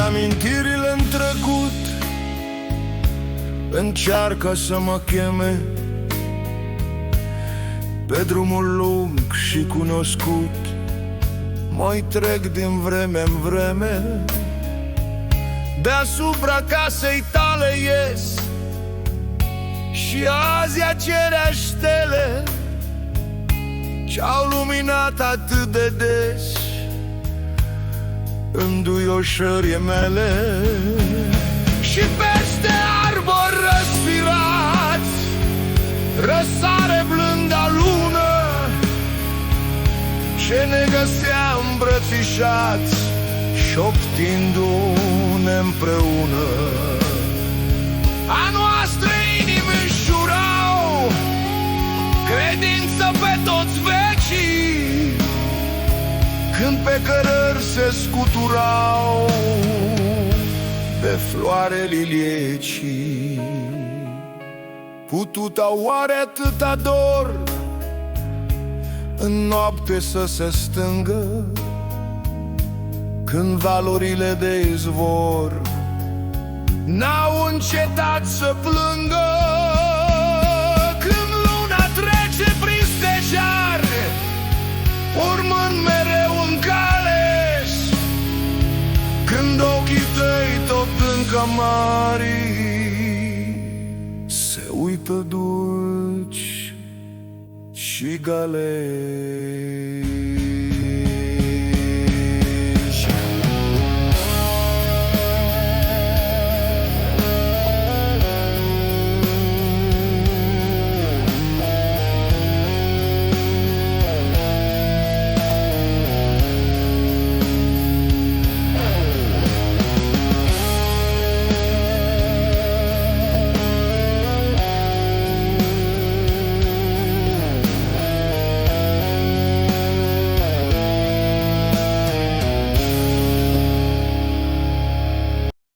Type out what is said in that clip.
amintirile în trecut încearcă să mă cheme pe drumul lung și cunoscut. Mai trec din vreme în vreme, deasupra casei tale ies, și azi aceleași stele ce-au luminat atât de des înduioșării mele. Și peste arbori răsfirați răsare blânda lună ce ne găsea îmbrățișați, șoptindu-ne împreună. A noastre inimi înșurau credință pe toți vecii, când pe cărări se scuturau de floare liliecii. Pututa oare atâta dor în noapte să se stângă, când valorile de izvor n-au încetat să plângă? Când luna trece prin stejar, urmând mereu în cale, când ochii tăi tot încă mari se uită dulci și galezi.